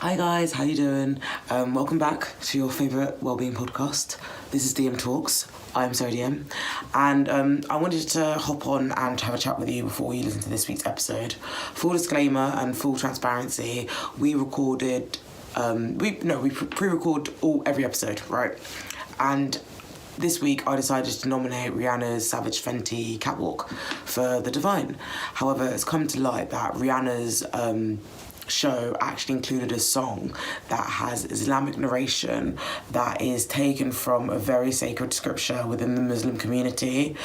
Hi guys, how you doing? Welcome back to your favourite wellbeing podcast. This is DM Talks. I'm Sarah DM, and I wanted to hop on and have a chat with you before you listen to this week's episode. Full disclaimer and full transparency: we recorded, we pre-record every episode, right? And this week I decided to nominate Rihanna's Savage Fenty Catwalk for the Divine. However, it's come to light that Rihanna's show actually included a song that has Islamic narration that is taken from a very sacred scripture within the Muslim community.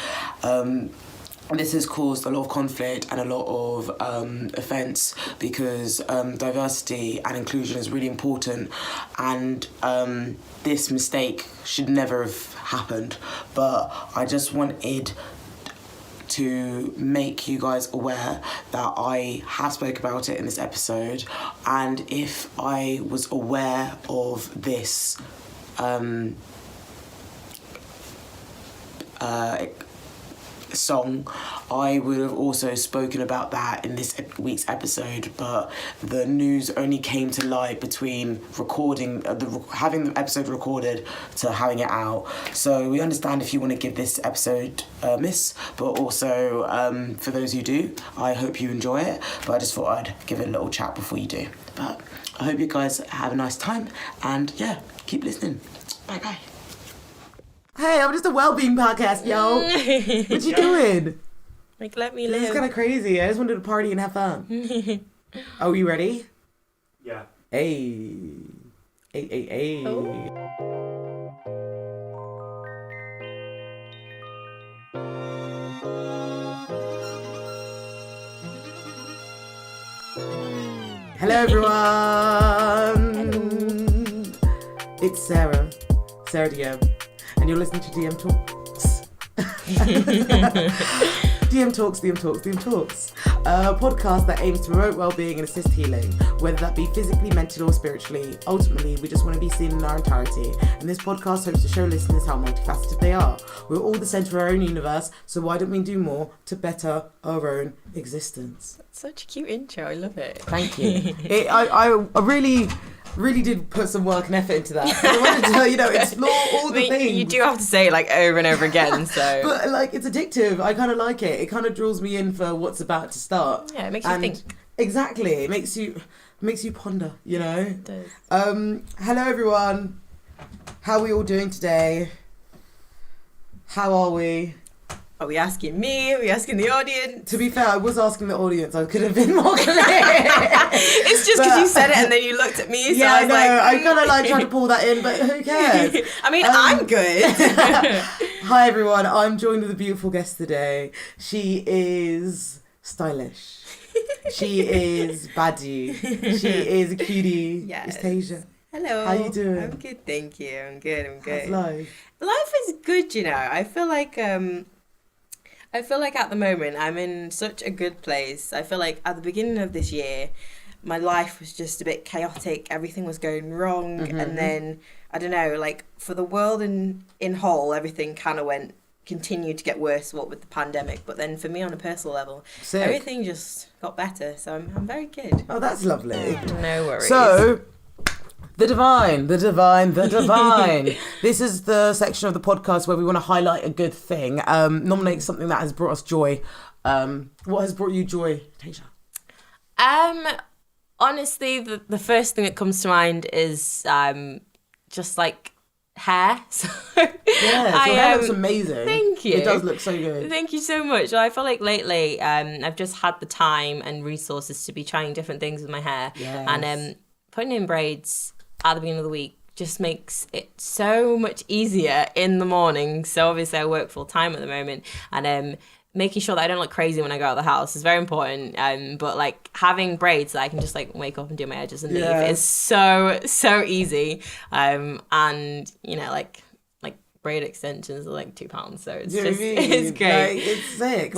This has caused a lot of conflict and a lot of offence because diversity and inclusion is really important, and this mistake should never have happened. But I just wanted to make you guys aware that I have spoke about it in this episode, and if I was aware of this song, I would have also spoken about that in this week's episode, but the news only came to light between recording having the episode recorded to having it out. So we understand if you want to give this episode a miss, but also for those who do, I hope you enjoy it. But I just thought I'd give it a little chat before you do. But I hope you guys have a nice time, and yeah, keep listening. Bye bye. Hey, I'm just a wellbeing podcast, yo. What you doing? Like, let me live. This is kind of crazy. I just wanted to party and have fun. Are you ready? Yeah. Hey. Hey. Oh. Hello, everyone. Hello. It's Sarah DM. And you're listening to DM Talks. DM Talks. A podcast that aims to promote well-being and assist healing, whether that be physically, mentally or spiritually. Ultimately, we just want to be seen in our entirety. And this podcast hopes to show listeners how multifaceted they are. We're all the centre of our own universe, so why don't we do more to better our own existence? Such a cute intro. I love it. Thank you. I really did put some work and effort into that. I wanted to, explore all the things. You do have to say it like over and over again, so. But like, it's addictive. I kind of like it. It kind of draws me in for what's about to start. Yeah, it makes you think. Exactly. It makes you ponder, It does. Hello everyone. How are we all doing today? How are we? Are we asking me? Are we asking the audience? To be fair, I was asking the audience. I could have been more clear. It's just because you said it and then you looked at me. So yeah, I was I kind of like tried to pull that in, but who cares? I mean, I'm good. Hi everyone, I'm joined with a beautiful guest today. She is stylish. She is baddie. She is a cutie. Yes. It's Taija. Hello. How you doing? I'm good, thank you. I'm good. How's life? Life is good, I feel like at the moment I'm in such a good place. I feel like at the beginning of this year, my life was just a bit chaotic. Everything was going wrong. Mm-hmm. And then, I don't know, like for the world in whole, everything kind of continued to get worse, with the pandemic. But then for me on a personal level, everything just got better. So I'm very good. Oh, that's lovely. No worries. So, The Divine. This is the section of the podcast where we want to highlight a good thing, nominate something that has brought us joy. What has brought you joy, Taija? Honestly, the first thing that comes to mind is just like hair. So yeah, your hair looks amazing. Thank you. It does look so good. Thank you so much. I feel like lately I've just had the time and resources to be trying different things with my hair. Yes. And putting in braids at the beginning of the week just makes it so much easier in the morning. So obviously I work full time at the moment, and making sure that I don't look crazy when I go out of the house is very important. But like having braids that I can just like wake up and do my edges and leave is so easy. And like braid extensions are like £2, so it's it's great. Like, it's sick.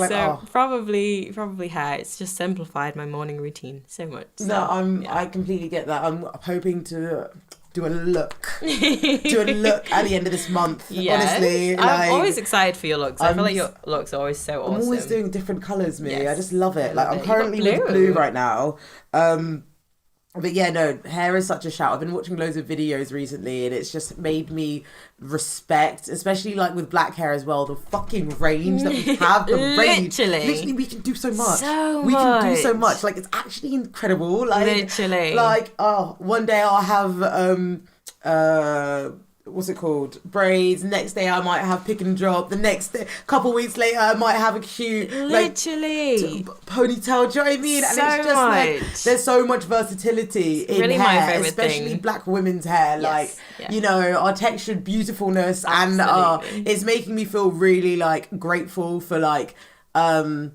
Probably hair. It's just simplified my morning routine so much. So, I completely get that. I'm hoping to do a look at the end of this month. Yes. Honestly, I'm always excited for your looks. I feel like your looks are always so awesome. I'm always doing different colours, me. Yes. I just love it. Like I'm currently with blue right now. But yeah, no, hair is such a shout. I've been watching loads of videos recently and it's just made me respect, especially like with black hair as well, the fucking range that we have. The range. Literally, we can do so much. We can do so much. Like, it's actually incredible. Like, literally. Like, one day I'll have, what's it called? Braids. Next day I might have pick and drop. The next day, couple weeks later, I might have a cute literally ponytail. Do you know what I mean? And so it's just like there's so much versatility in really hair, my favorite especially thing. black women's hair. Like, you know, our textured beautifulness, absolutely. and it's making me feel really like grateful for like the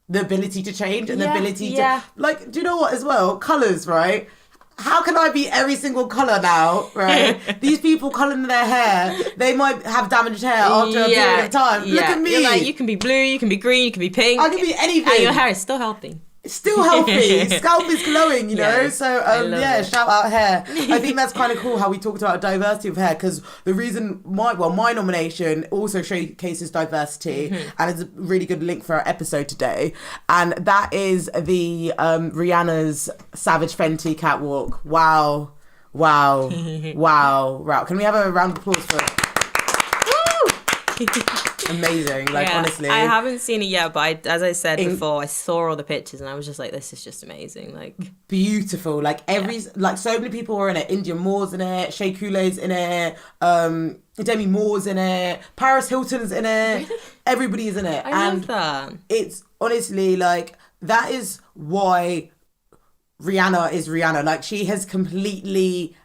ability to change and the ability to like. Do you know what? As well, colors, right? How can I be every single colour now, right? These people colouring their hair, they might have damaged hair after a period of time. Look at me. You're like, you can be blue, you can be green, you can be pink. I can be anything. And your hair is still healthy. Still healthy. Scalp is glowing, you know? Yes, so, shout out hair. I think that's kind of cool how we talked about diversity of hair, because the reason my nomination also showcases diversity, and it's a really good link for our episode today. And that is the Rihanna's Savage Fenty Catwalk. Wow. Can we have a round of applause for it? Amazing, like honestly. I haven't seen it yet, but as I said before, I saw all the pictures and I was just like, this is just amazing. Like, beautiful. Like like so many people are in it. India Moore's in it, Shea Coulee's in it, Demi Moore's in it, Paris Hilton's in it. Everybody's in it. I love that. It's honestly like, that is why Rihanna is Rihanna. Like, she has completely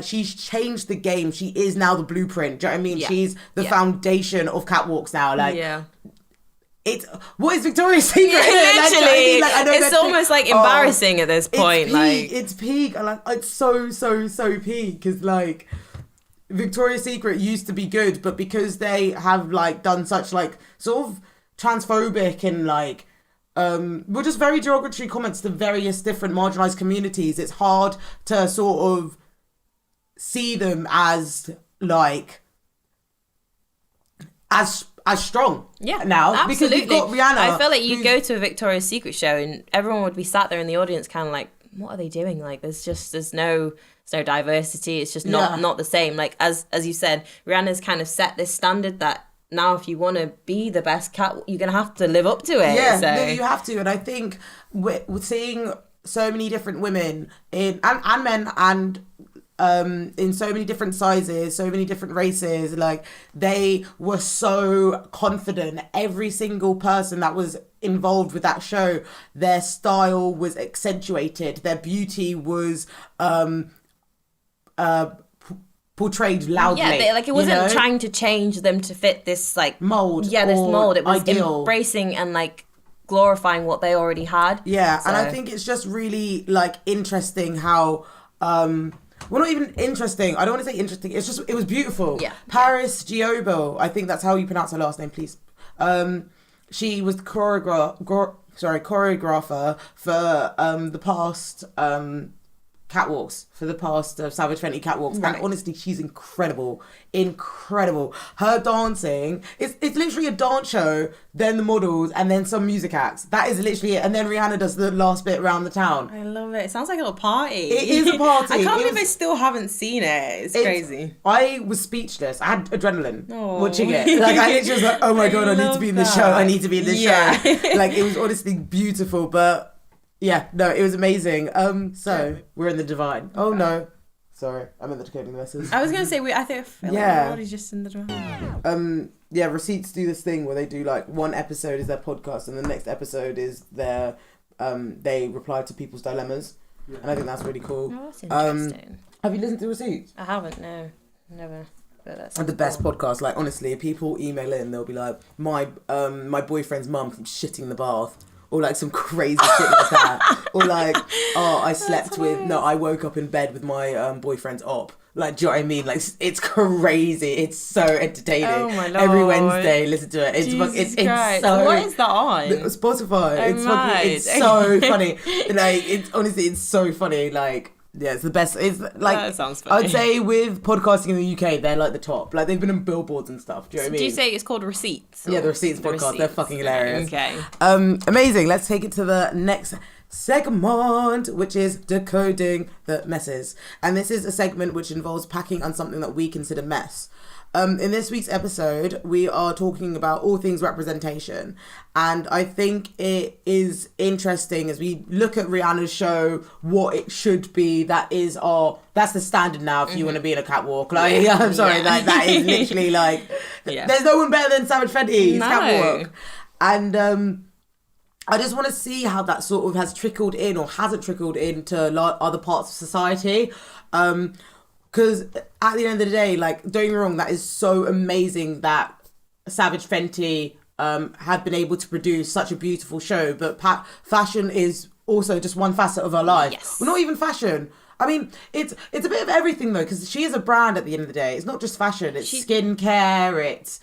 she's changed the game. She is now the blueprint. Do you know what I mean? She's the foundation of catwalks now. Like, what is Victoria's Secret? Literally, like, I know it's almost like embarrassing at this point. It's peak. Like, it's so peak, because like Victoria's Secret used to be good, but because they have like done such like sort of transphobic and like were just very derogatory comments to various different marginalized communities, it's hard to sort of see them as like as strong now, absolutely. Because you've got Rihanna. I feel like you go to a Victoria's Secret show and everyone would be sat there in the audience kind of like, what are they doing? Like, there's no diversity. It's just not the same. Like, as you said, Rihanna's kind of set this standard that now if you want to be the best cat, you're going to have to live up to it. No, you have to. And I think we're seeing so many different women and men and in so many different sizes, so many different races. Like, they were so confident. Every single person that was involved with that show, their style was accentuated. Their beauty was portrayed loudly. Yeah, like, it wasn't trying to change them to fit this like mold. Yeah, this mold. It was ideal. Embracing and like glorifying what they already had. Yeah, so. And I think it's just really like interesting how well, not even interesting. I don't want to say interesting. It's just, it was beautiful. Yeah. Paris Giobo, I think that's how you pronounce her last name, please. She was the choreographer for the past catwalks, for the past Savage Fenty catwalks. Right. And honestly, she's incredible. Her dancing, it's literally a dance show, then the models, and then some music acts. That is literally it. And then Rihanna does the last bit around the town. I love it. It sounds like a little party. It is a party. I can't believe I still haven't seen it. It's crazy. I was speechless. I had adrenaline watching it. Like, I literally was like, oh my God, I need to be in this show. I need to be in this show. Like, it was honestly beautiful, but yeah, no, it was amazing. So we're in the divine. Oh no, sorry, I'm in the decoding the messes. I was gonna say I feel like we're already just in the divine. Yeah, Receipts do this thing where they do like one episode is their podcast and the next episode is their they reply to people's dilemmas, and I think that's really cool. Oh, that's interesting. Have you listened to Receipts? I haven't. No, never. But that's the best podcast. Like, honestly, people email in, they'll be like, my boyfriend's mum from shitting the bath. Or like some crazy shit like that. Or like, I woke up in bed with my boyfriend's op. Like, do you know what I mean? Like, it's crazy. It's so entertaining. Oh my Lord. Every Wednesday, listen to it. It's so... What is that on? Spotify. Oh, it's so funny. Like, it's so funny. Like, yeah, it's the best. It's like, that sounds funny. I'd say with podcasting in the UK, they're like the top. Like, they've been on billboards and stuff. Do you know what I mean? Do you say it's called Receipts? Yeah, the Receipts podcast. They're fucking hilarious. Okay. Amazing. Let's take it to the next segment, which is Decoding the Messes. And this is a segment which involves packing on something that we consider mess. In this week's episode, we are talking about all things representation. And I think it is interesting as we look at Rihanna's show, what it should be. That's the standard now if you want to be in a catwalk. Like, I'm sorry, that is literally like, there's no one better than Savage Fenty's catwalk. And I just want to see how that sort of has trickled in or hasn't trickled into other parts of society. Because at the end of the day, like, don't get me wrong, that is so amazing that Savage Fenty had been able to produce such a beautiful show. But fashion is also just one facet of her life. Yes. Well, not even fashion. I mean, it's a bit of everything, though, because she is a brand at the end of the day. It's not just fashion. It's skincare, it's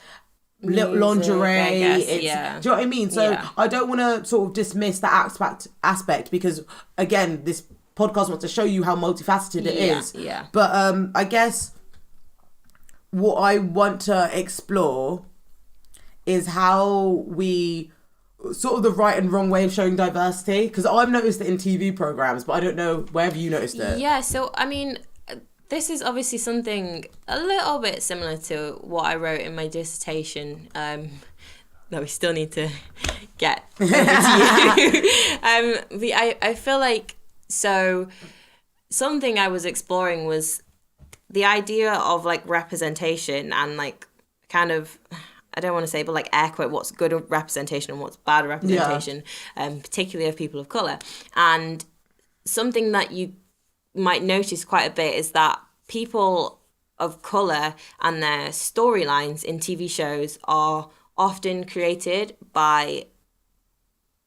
lingerie. Guess, do you know what I mean? So I don't want to sort of dismiss that aspect because, again, this podcast wants to show you how multifaceted it is. Yeah. But I guess what I want to explore is how we sort of the right and wrong way of showing diversity, because I've noticed it in TV programs, but I don't know wherever you noticed it. Yeah, so I mean, this is obviously something a little bit similar to what I wrote in my dissertation. That we still need to get over to you. I feel like, so something I was exploring was the idea of like representation and like kind of, I don't want to say, but like air quote, what's good representation and what's bad representation, particularly of people of colour. And something that you might notice quite a bit is that people of colour and their storylines in TV shows are often created by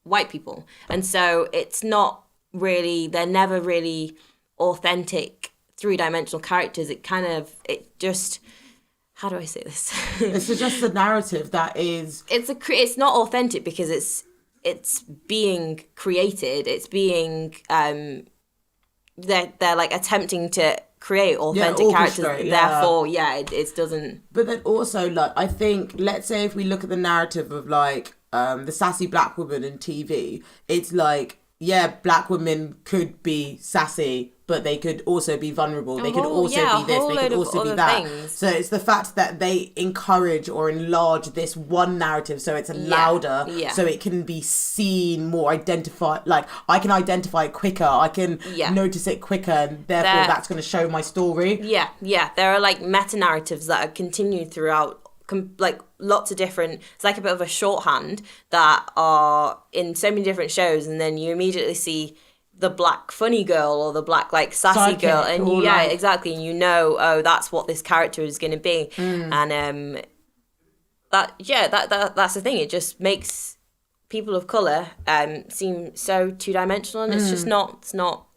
white people. And so it's not really, they're never really authentic, three-dimensional characters. It just, how do I say this? It's just a narrative that is... It's not authentic because it's being created. It's being... They're like attempting to create authentic characters. Therefore, it doesn't... But then also, like, I think, let's say if we look at the narrative of, like, the sassy black woman in TV, it's like, black women could be sassy, but they could also be vulnerable. They could also be this. They could also be that. Things. So it's the fact that they encourage or enlarge this one narrative so it's louder, so it can be seen more, identified. Like, I can identify it quicker. I can notice it quicker, and therefore that's going to show my story. Yeah. There are, like, meta-narratives that are continued throughout, like, lots of different... It's like a bit of a shorthand that are in so many different shows, and then you immediately see the black funny girl or the black like sassy girl, and exactly, and you know, oh, that's what this character is going to be. And that's the thing, it just makes people of colour seem so two-dimensional, and it's just not. It's not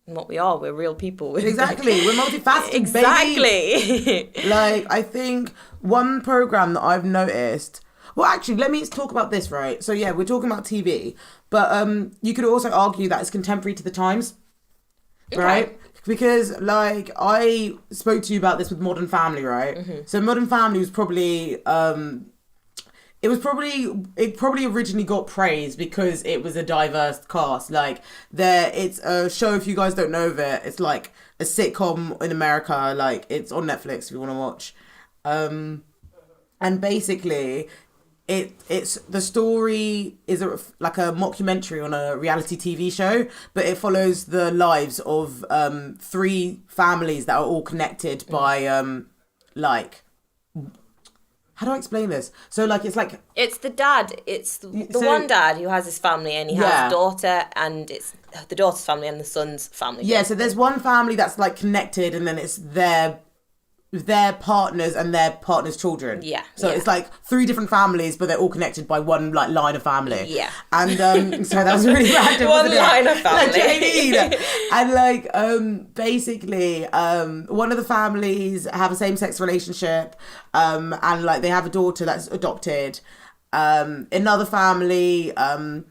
what we are. We're real people. Exactly, we're multifaceted. Exactly. Baby. Like, I think one program that I've noticed... Well, actually, let me talk about this, right? So, we're talking about TV, but you could also argue that it's contemporary to the times, right? Because, like, I spoke to you about this with Modern Family, right? Mm-hmm. So, Modern Family was probably... It probably originally got praise because it was a diverse cast. Like, it's a show, if you guys don't know of it, it's like a sitcom in America. Like, it's on Netflix if you want to watch. And basically... It's the story is like a mockumentary on a reality TV show, but it follows the lives of 3 families that are all connected by like, how do I explain this? So like it's the dad. It's the one dad who has his family, and he has a daughter, and it's the daughter's family and the son's family. Yeah, so there's one family that's like connected, and then it's their partners and their partners' children. So it's like 3 different families, but they're all connected by one like line of family. And so that was really random. One line of family. Like, and like basically one of the families have a same-sex relationship, and like they have a daughter that's adopted. Another family, I'm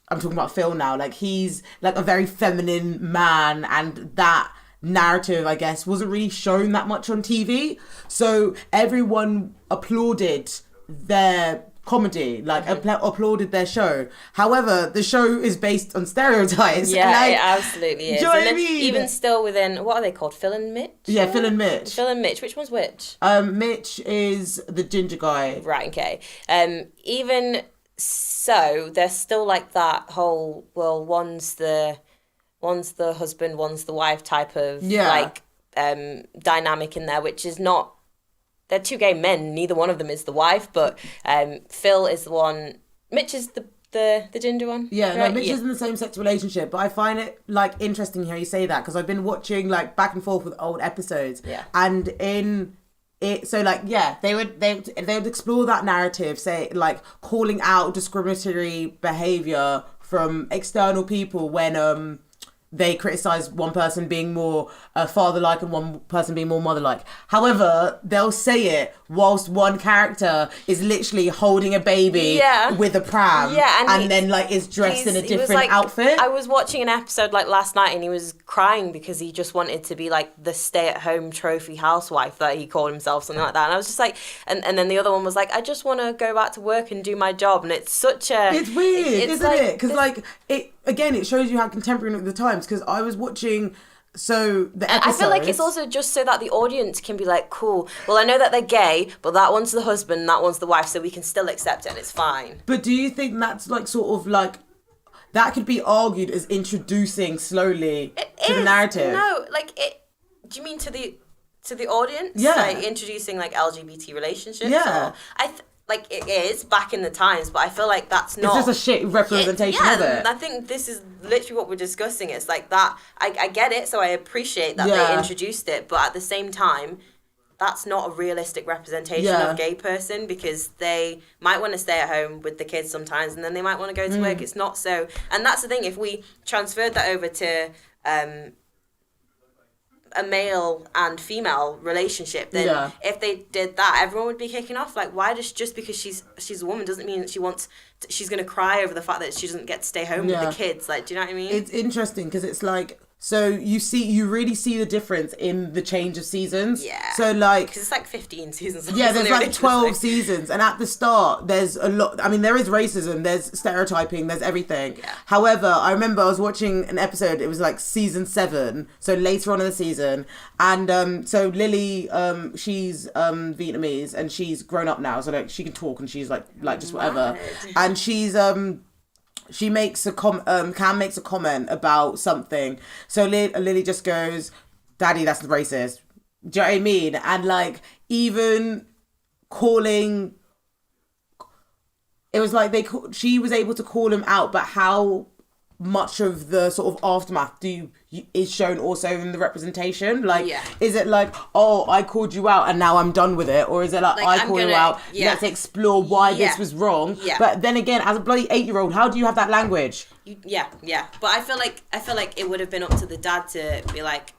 talking about Phil now, like he's like a very feminine man, and that narrative, I guess, wasn't really shown that much on TV. So everyone applauded their comedy, like applauded their show. However, the show is based on stereotypes. Yeah, like, it absolutely is. Do you know what I mean? Even still within, what are they called? Phil and Mitch? Yeah, Phil and Mitch. Phil and Mitch. Which one's which? Mitch is the ginger guy. Right, okay. Even so, there's still like that whole, well, one's the husband, one's the wife type of like dynamic in there, which is not. They're two gay men. Neither one of them is the wife, but Phil is the one. Mitch is the ginger one. Yeah, right? no, Mitch is in the same sex relationship, but I find it like interesting how you say that because I've been watching like back and forth with old episodes. Yeah. And in it, so like they would explore that narrative, say like calling out discriminatory behavior from external people when they criticize one person being more father-like and one person being more mother-like. However, they'll say it whilst one character is literally holding a baby with a pram and then like is dressed in a different outfit. I was watching an episode like last night and he was crying because he just wanted to be like the stay-at-home trophy housewife that he called himself, something like that. And I was just like, and then the other one was like, I just want to go back to work and do my job. And it's such a... It's weird, isn't it? Because like, it shows you how contemporary at the times, because I was watching the episodes. I feel like it's also just so that the audience can be like, cool, well, I know that they're gay, but that one's the husband and that one's the wife, so we can still accept it and it's fine. But do you think that's like sort of like, that could be argued as introducing slowly to the narrative? No, like it. Do you mean to the audience? Yeah. Like introducing like LGBT relationships? Yeah. Like it is back in the times, but I feel like that's not... It's just a shit representation of it. I think this is literally what we're discussing. It's like that, I get it, so I appreciate that they introduced it, but at the same time, that's not a realistic representation of a gay person, because they might want to stay at home with the kids sometimes, and then they might want to go to work. It's not so... And that's the thing, if we transferred that over to... a male and female relationship, then if they did that, everyone would be kicking off. Like, why just because she's a woman doesn't mean that she's going to cry over the fact that she doesn't get to stay home with the kids. Like, do you know what I mean? It's interesting because it's like, so you really see the difference in the change of seasons. Yeah. So like, because it's like 15 seasons. Yeah, there's like 12 seasons, and at the start there's a lot. I mean, there is racism, there's stereotyping, there's everything. Yeah. However, I remember I was watching an episode. It was like season 7, so later on in the season, and so Lily, she's Vietnamese and she's grown up now, so like she can talk and she's like just whatever, and she's she makes Cam makes a comment about something. So Lily just goes, "Daddy, that's racist." Do you know what I mean? And like, even calling, it was like she was able to call him out, but how much of the sort of aftermath is shown also in the representation? Like, is it like, oh, I called you out and now I'm done with it? Or is it like I call you out, let's explore why this was wrong? Yeah. But then again, as a bloody 8-year-old, how do you have that language? Yeah. But I feel like it would have been up to the dad to be like,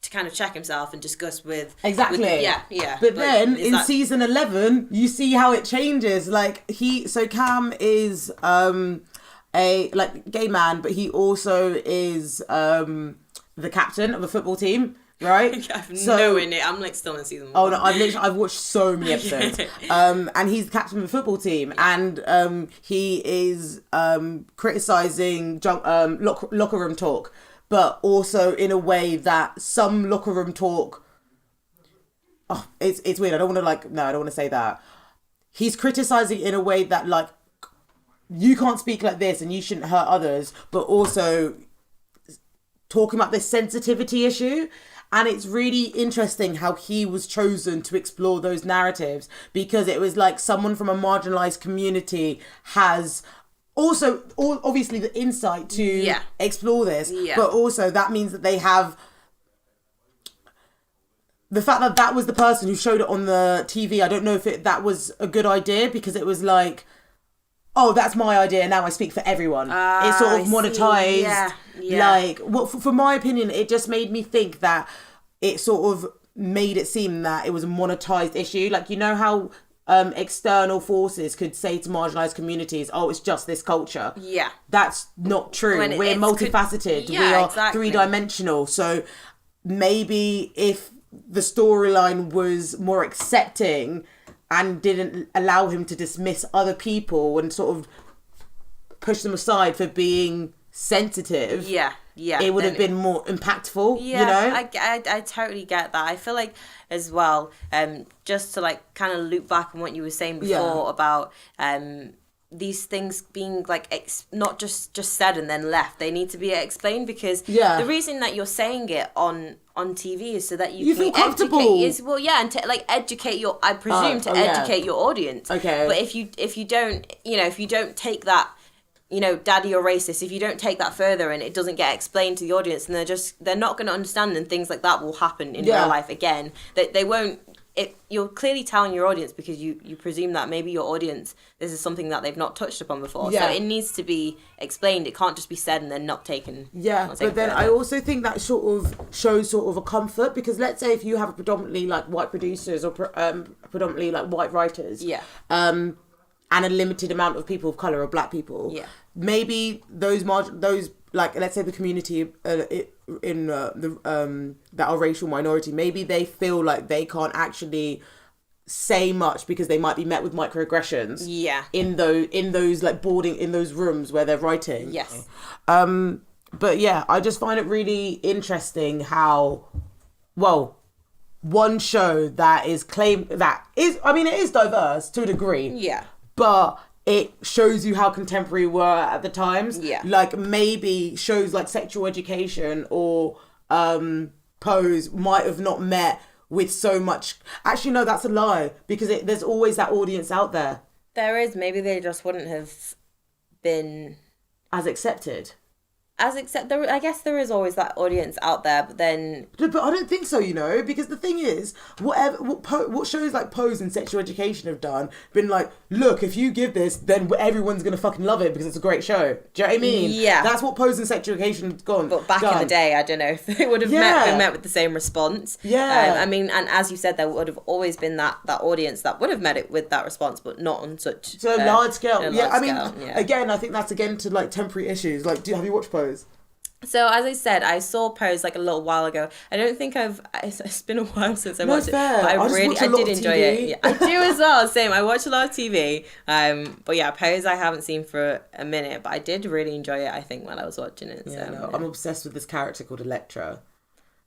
to kind of check himself and discuss with... Exactly. Yeah. But then in season 11, you see how it changes. Like, Cam is... a like gay man, but he also is the captain of a football team, right? I've no idea. I'm like still in season 1. Oh no, I've watched so many episodes. And he's the captain of a football team, and he is criticizing locker room talk, but also in a way that some locker room talk. Oh, it's weird. I don't want to say that. He's criticizing in a way that like, you can't speak like this and you shouldn't hurt others, but also talking about this sensitivity issue. And it's really interesting how he was chosen to explore those narratives, because it was like someone from a marginalized community has also obviously the insight to explore this, but also that means that they have the fact that was the person who showed it on the TV. I don't know if that was a good idea, because it was like, oh, that's my idea, now I speak for everyone. It's sort of monetized. Like, for my opinion, it just made me think that it sort of made it seem that it was a monetized issue. Like, you know how external forces could say to marginalized communities, oh, it's just this culture. Yeah. That's not true. We're multifaceted. We are three-dimensional. So maybe if the storyline was more accepting and didn't allow him to dismiss other people and sort of push them aside for being sensitive, it would have been more impactful. I totally get that. I feel like as well, just to like kind of loop back on what you were saying before about these things being like not just said and then left. They need to be explained, because the reason that you're saying it on TV is so that you can feel comfortable. And to like educate your, I presume, educate your audience. Okay. But if you don't take that, daddy, you're racist, if you don't take that further and it doesn't get explained to the audience, and they're not going to understand, and things like that will happen in real life again. They won't. You're clearly telling your audience, because you presume that maybe your audience, this is something that they've not touched upon before. So it needs to be explained. It can't just be said and then not taken. But then further. I also think that sort of shows sort of a comfort, because let's say if you have predominantly like white producers or predominantly like white writers, and a limited amount of people of colour or black people, maybe those like, let's say the community that are racial minority, maybe they feel like they can't actually say much because they might be met with microaggressions in those like boarding in those rooms where they're writing. But I just find it really interesting how one show that is it is diverse to a degree, but it shows you how contemporary we were at the times. Like maybe shows like Sexual Education or Pose might have not met with so much. Actually, no, that's a lie, because there's always that audience out there. There is. Maybe they just wouldn't have been as accepted. I guess there is always that audience out there, but then... But I don't think so, because the thing is, what shows like Pose and Sexual Education have done, been like, look, if you give this, then everyone's going to fucking love it because it's a great show. Do you know what I mean? Yeah. That's what Pose and Sexual Education have gone. But back in the day, I don't know if it would have been met with the same response. Yeah. And as you said, there would have always been that audience that would have met it with that response, but not on such... So large scale. Scale. Again, I think that's again to like temporary issues. Like, have you watched Pose? So as I said, I saw Pose like a little while ago. I don't think it's been a while since I watched it, but I did enjoy it. Yeah, I do as well. Same. I watch a lot of TV. But Pose I haven't seen for a minute, but I did really enjoy it, I think, when I was watching it. I'm obsessed with this character called Electra.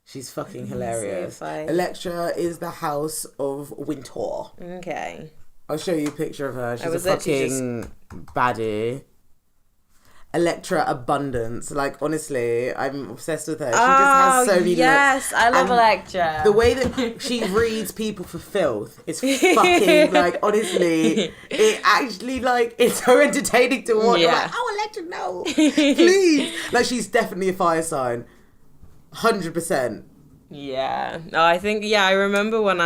She's fucking hilarious. Electra is the House of Winter. Okay. I'll show you a picture of her. She's a fucking baddie. Electra Abundance. Like, honestly, I'm obsessed with her. She just has so many looks. I love Electra. The way that she reads people for filth is fucking, like, honestly, it actually, like, it's so entertaining to watch. I'm like, Electra, no. Please. Like, she's definitely a fire sign. 100%. Yeah. No, I think, I remember when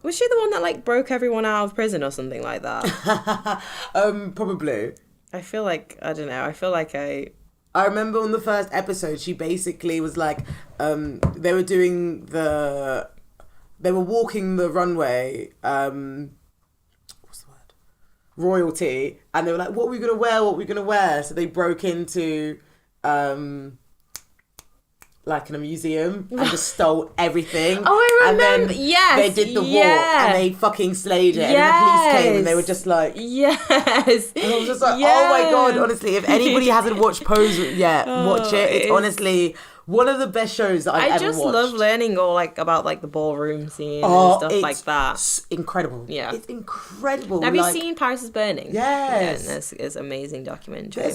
was she the one that, like, broke everyone out of prison or something like that? Probably. I feel like, I don't know, I remember on the first episode, she basically was like, they were walking the runway, what's the word? Royalty, and they were like, what are we going to wear? So they broke into, like in a museum and just stole everything. Oh, I remember. And then they did the walk and they fucking slayed it. And the police came and they were just like... Yes. And I was just like, oh my God, honestly, if anybody hasn't watched Pose yet, watch it. It's honestly one of the best shows that I've ever watched. I just love learning all like about like the ballroom scene and stuff like that. It's incredible. Yeah. It's incredible. Have you seen Paris is Burning? Yes. Yeah, it's amazing documentary.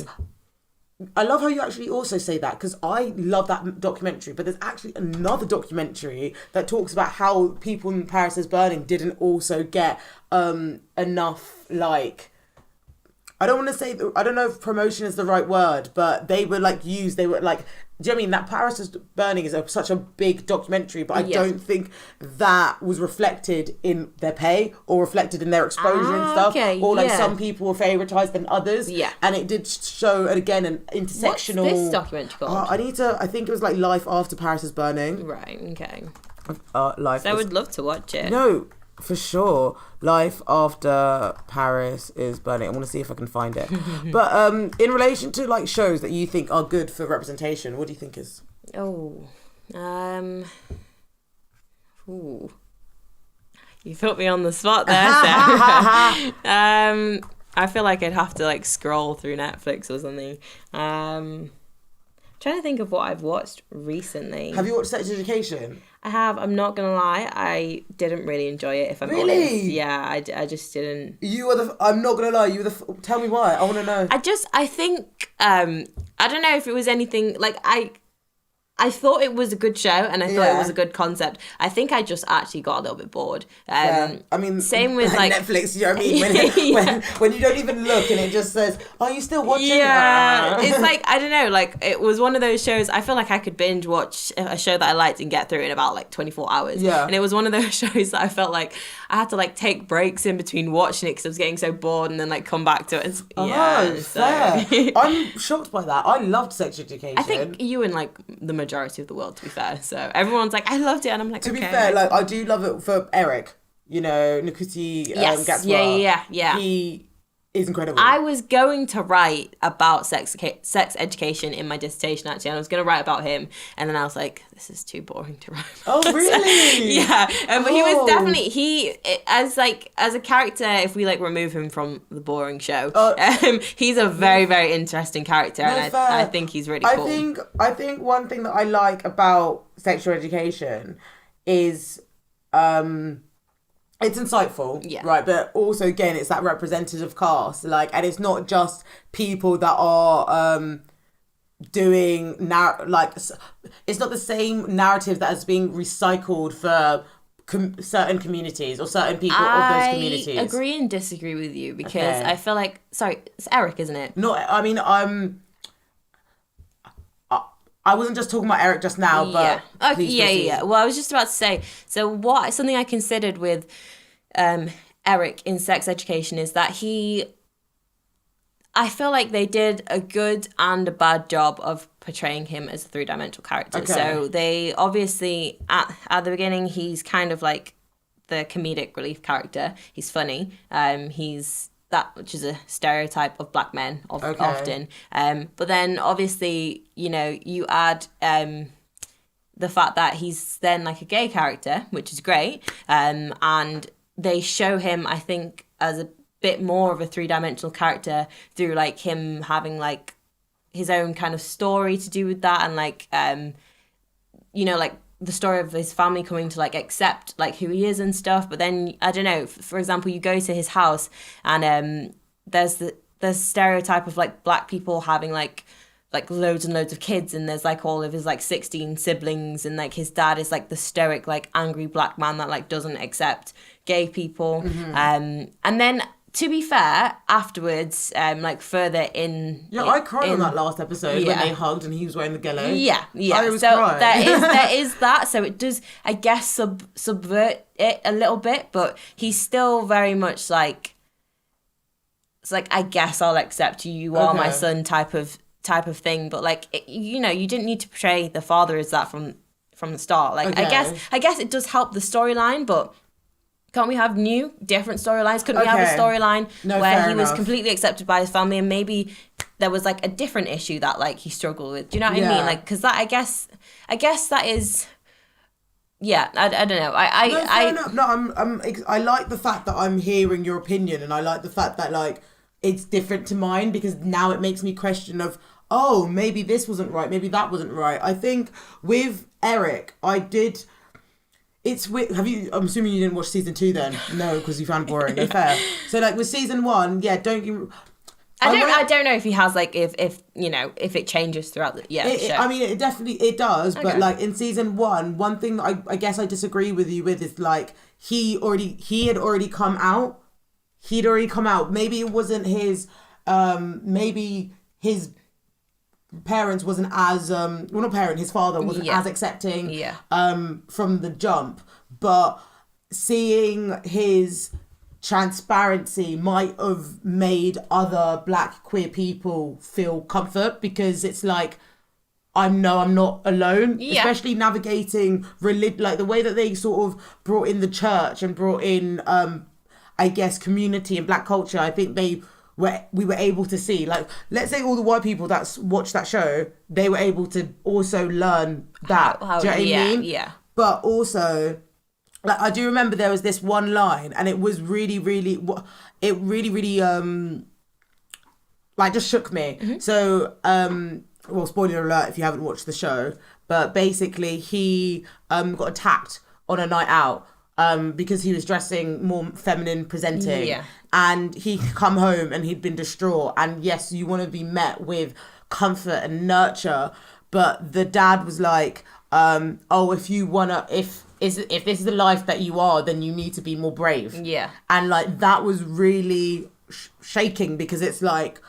I love how you actually also say that, because I love that documentary, but there's actually another documentary that talks about how people in Paris is Burning didn't also get enough, like, I don't know if promotion is the right word, but they were like do you know what I mean? That Paris is Burning is such a big documentary, but I don't think that was reflected in their pay or reflected in their exposure and stuff. Okay, or like some people were favoritized than others. Yeah. And it did show, again, an intersectional... What's this documentary called? I think it was like Life After Paris is Burning. Right, okay. I would love to watch it. No, for sure. Life After Paris is Burning. I want to see if I can find it. But in relation to like shows that you think are good for representation, what do you think is? You put me on the spot there, so. I feel like I'd have to like scroll through Netflix or something. Trying to think of what I've watched recently. Have you watched Sex Education? I have. I'm not gonna lie. I didn't really enjoy it. If I'm Really? honest, yeah, I just didn't. You are the. I'm not gonna lie. You were the. Tell me why. I want to know. I think. I don't know if it was anything like I thought it was a good show and I thought it was a good concept. I think I just actually got a little bit bored. I mean, same with like Netflix. You know what I mean? When you don't even look and it just says, "Are you still watching?" Yeah, it's like I don't know. Like it was one of those shows. I feel like I could binge watch a show that I liked and get through it in about like 24 hours. Yeah, and it was one of those shows that I felt like I had to like take breaks in between watching it because I was getting so bored and then like come back to it. Fair. I'm shocked by that. I loved Sex Education. I think you and like the majority of the world, to be fair. So everyone's like, I loved it, and I'm like, to be fair, like I do love it for Eric. You know, Nkuti Gatswa. Yeah. He is incredible. I was going to write about sex education in my dissertation actually, and I was going to write about him, and then I was like, this is too boring to write about. Oh really? Yeah, but he was definitely as a character. If we like remove him from the boring show, he's a very very interesting character, and I think he's really cool. I think one thing that I like about sexual education is it's insightful, right? But also, again, it's that representative cast, like, and it's not just people that are doing it's not the same narrative that is being recycled for certain communities or certain people of those communities. I agree and disagree with you because I feel like it's Eric, isn't it? No, I mean I wasn't just talking about Eric just now, but yeah. Well, I was just about to say, so something I considered with Eric in Sex Education is that I feel like they did a good and a bad job of portraying him as a three-dimensional character. Okay. So they obviously, at the beginning, he's kind of like the comedic relief character. He's funny. He's that which is a stereotype of black men often. But then obviously, you know, you add the fact that he's then like a gay character, which is great. And they show him, I think, as a bit more of a three-dimensional character through like him having like his own kind of story to do with that, and like you know, like the story of his family coming to like accept like who he is and stuff. But then I don't know, for example, you go to his house and there's the stereotype of like black people having like loads and loads of kids, and there's like all of his like 16 siblings, and like his dad is like the stoic like angry black man that like doesn't accept gay people. And then to be fair, afterwards, like further in... Yeah, I cried on that last episode when they hugged and he was wearing the gillo. Yeah. I was so crying. there is that. So it does, I guess, subvert it a little bit, but he's still very much like... It's like, I guess I'll accept you. You are my son type of thing. But like, you know, you didn't need to portray the father as that from the start. Like, I guess it does help the storyline, but... Can't we have different storylines? Couldn't we have a storyline where he was completely accepted by his family, and maybe there was like a different issue that like he struggled with? Do you know what I mean? Like, because that I guess that is, I don't know. I like the fact that I'm hearing your opinion, and I like the fact that like it's different to mine, because now it makes me question of, oh, maybe this wasn't right, maybe that wasn't right. I think with Eric, I did. It's weird. I'm assuming you didn't watch season 2 then? No, because you found boring. No fair. So like with season 1, I don't know if he has like if you know if it changes throughout the show. I mean, it does. Okay. But like in season 1, one thing that I guess I disagree with you with is like he had already come out. He'd already come out. Maybe it wasn't his. Maybe his parents wasn't as his father wasn't as accepting from the jump, but seeing his transparency might have made other black queer people feel comfort, because it's like I'm not alone, especially navigating like the way that they sort of brought in the church and brought in I guess community and black culture. I think we were able to see, like, let's say all the white people that watched that show, they were able to also learn that. Do you know what I mean? Yeah. But also, like I do remember there was this one line, and it was really, really, it really, really like just shook me. So well, spoiler alert if you haven't watched the show, but basically he got attacked on a night out because he was dressing more feminine presenting. Yeah. And he come home and he'd been distraught. And yes, you want to be met with comfort and nurture, but the dad was like, oh, if you wanna, if this is the life that you are, then you need to be more brave. Yeah. And like that was really shaking, because it's like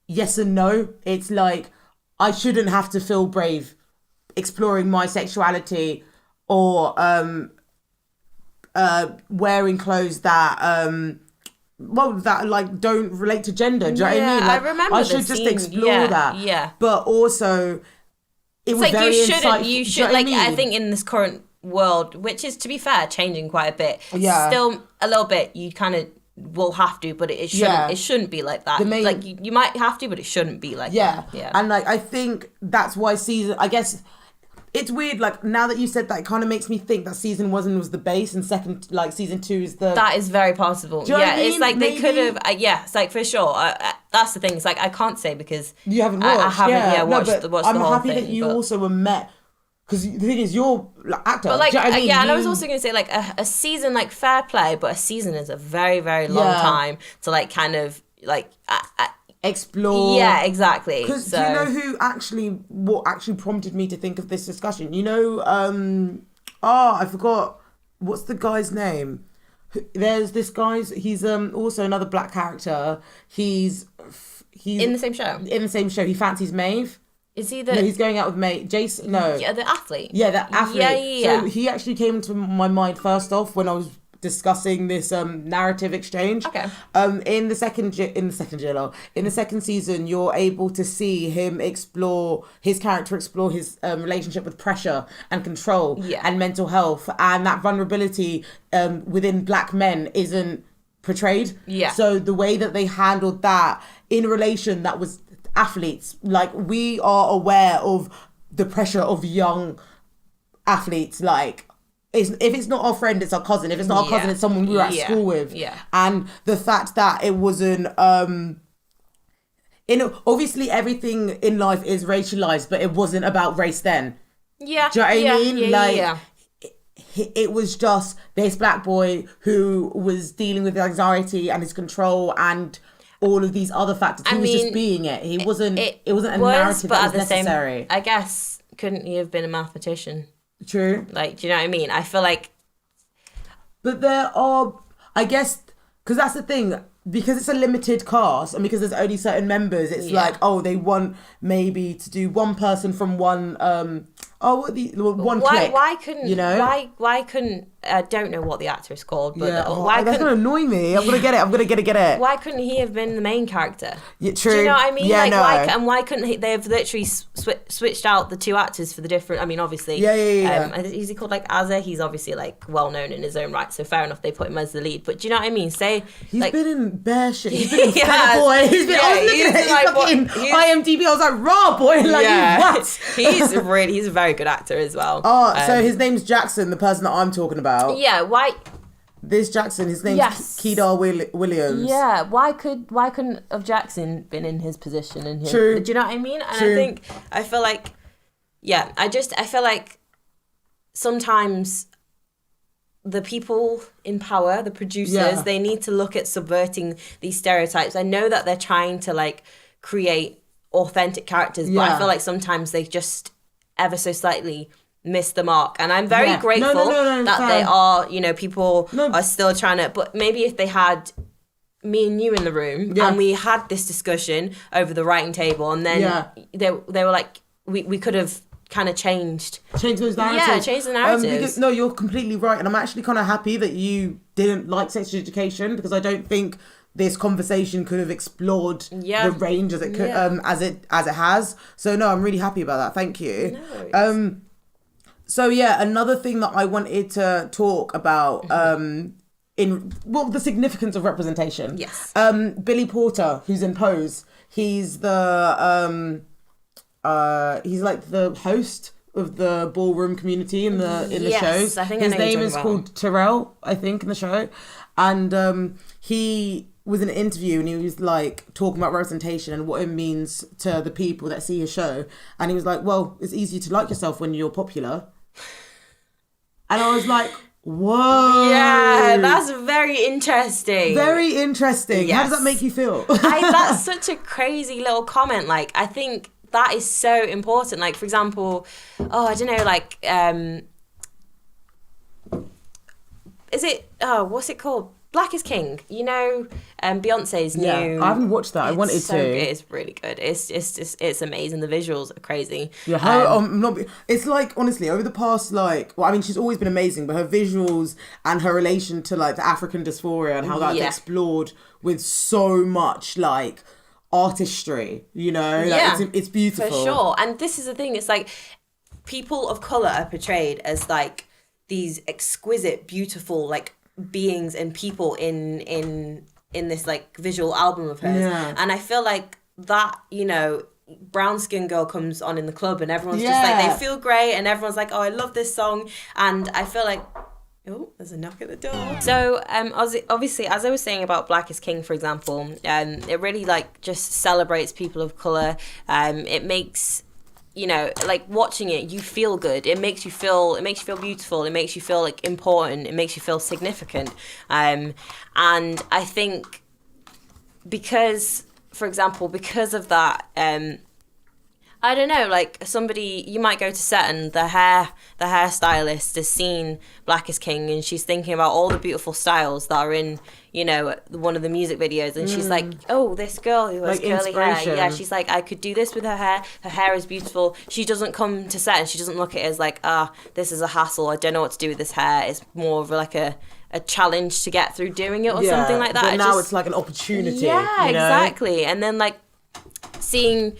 yes and no. It's like I shouldn't have to feel brave exploring my sexuality or wearing clothes that that like don't relate to gender. Do you know what I mean? Like, I remember I should the just scene. explore that. Yeah. But also it was like very you shouldn't. insightful. You Do should know what like. I I mean? think in this current world, which is to be fair, changing quite a bit. Yeah. Still a little bit. You kind of will have to, but it shouldn't. Yeah. It shouldn't be like that. Like you might have to, but it shouldn't be like that. Yeah. And like I think that's why I guess it's weird. Like now that you said that, it kind of makes me think that season 1 was the base and season 2 is the. That is very possible. Do you know what I mean? It's like Maybe. they could have. Yeah, it's like for sure. That's the thing. It's like I can't say because You haven't watched. I haven't. Watched the I'm whole happy thing, that you but... also were met. Because the thing is, you're like actor. But like, do you know what I mean? and I was also going to say like a season, like fair play, but a season is a very, very long time to like kind of like explore. Yeah, exactly. Because do you know what actually prompted me to think of this discussion? You know, I forgot what's the guy's name. There's this he's also another black character. He's in the same show. In the same show, he fancies Maeve. Is he the? No, he's going out with Maeve. Jason. No. Yeah, the athlete. Yeah, the athlete. Yeah. So he actually came into my mind first off when I was discussing this narrative exchange. Okay. In the second season, you're able to see his character explore his relationship with pressure and control and mental health, and that vulnerability within black men isn't portrayed. Yeah. So the way that they handled that in a relation that was athletes, like we are aware of the pressure of young athletes, like if it's not our friend, it's our cousin. If it's not our cousin, it's someone we were at school with. Yeah. And the fact that it wasn't obviously everything in life is racialized, but it wasn't about race then. Yeah. Do you know what I mean? Yeah. It was just this black boy who was dealing with anxiety and his control and all of these other factors. He was just being it. He wasn't. It wasn't a narrative that was necessary. I guess couldn't he have been a mathematician? True. Like, do you know what I mean? I feel like. But there are, I guess, because that's the thing. Because it's a limited cast and because there's only certain members, it's like, oh, they want maybe to do one person from one. One click. Why couldn't you know? Why couldn't I don't know what the actor is called, but that's gonna annoy me. I'm gonna get it. Why couldn't he have been the main character? Yeah, true. Do you know what I mean? Yeah, like, why couldn't he? They've literally switched out the two actors for the different. I mean, obviously, yeah. Is he called like Azza? He's obviously like well known in his own right, so fair enough. They put him as the lead. But do you know what I mean? He's been in bare shit. He's been in Fenty Boy. He's been. I was looking at his fucking IMDb. I was like, raw boy. Like, what? He's a very good actor as well. Oh, so his name's Jackson, the person that I'm talking about. Yeah, why? This Jackson, his name's Kedar Williams. Yeah, why couldn't have Jackson been in his position? True. Do you know what I mean? And True. I feel like sometimes the people in power, the producers, they need to look at subverting these stereotypes. I know that they're trying to like create authentic characters, but I feel like sometimes they just ever so slightly miss the mark. And I'm very grateful that they are, people are still trying to, but maybe if they had me and you in the room and we had this discussion over the writing table and then they were like, we could have kind of changed those narratives. Yeah, change the narratives. Because, no, you're completely right. And I'm actually kind of happy that you didn't like sex education, because I don't think this conversation could have explored the range as it could, as it has. So no, I'm really happy about that. Thank you. No, so yeah, another thing that I wanted to talk about the significance of representation. Yes. Billy Porter, who's in Pose, he's the he's like the host of the ballroom community in the Yes, shows. I think I His know who you're name talking is about. called Terrell, I think, in the show. And he was in an interview and he was like talking about representation and what it means to the people that see his show. And he was like, well, it's easy to like yourself when you're popular. And I was like, whoa. Yeah, that's very interesting. Very interesting. How does Yes. that make you feel? That's such a crazy little comment. Like, I think that is so important. Like, for example, I don't know, like, is it, what's it called? Black is King. You know, Beyonce's new. I haven't watched that. I wanted so to. It's really good. It's amazing. The visuals are crazy. Yeah, it's like, honestly, over the past, like, well, I mean, she's always been amazing, but her visuals and her relation to, like, the African dysphoria and how that's explored with so much, like, artistry, you know? Like, it's beautiful. For sure. And this is the thing, it's like, people of colour are portrayed as, like, these exquisite, beautiful, like, beings and people in this, like, visual album of hers. Yeah. And I feel like that, you know, brown skin girl comes on in the club and everyone's just like, they feel great and everyone's like, oh, I love this song. And I feel like, oh, there's a knock at the door. So, obviously, as I was saying about Black is King, for example, it really, like, just celebrates people of colour. It makes, you know, like, watching it, you feel good. It makes you feel beautiful. It makes you feel, like, important. It makes you feel significant. And I think because, for example, because of that, I don't know, like, somebody, you might go to set and the hairstylist has seen Black is King and she's thinking about all the beautiful styles that are in, you know, one of the music videos, and she's like, oh, this girl who has Like curly hair, inspiration. yeah, she's like, I could do this with her hair is beautiful. She doesn't come to set and she doesn't look at it as like, this is a hassle, I don't know what to do with this hair. It's more of like a challenge to get through doing it or something like that. But now it's like an opportunity. Yeah, you know? exactly. And then, like, seeing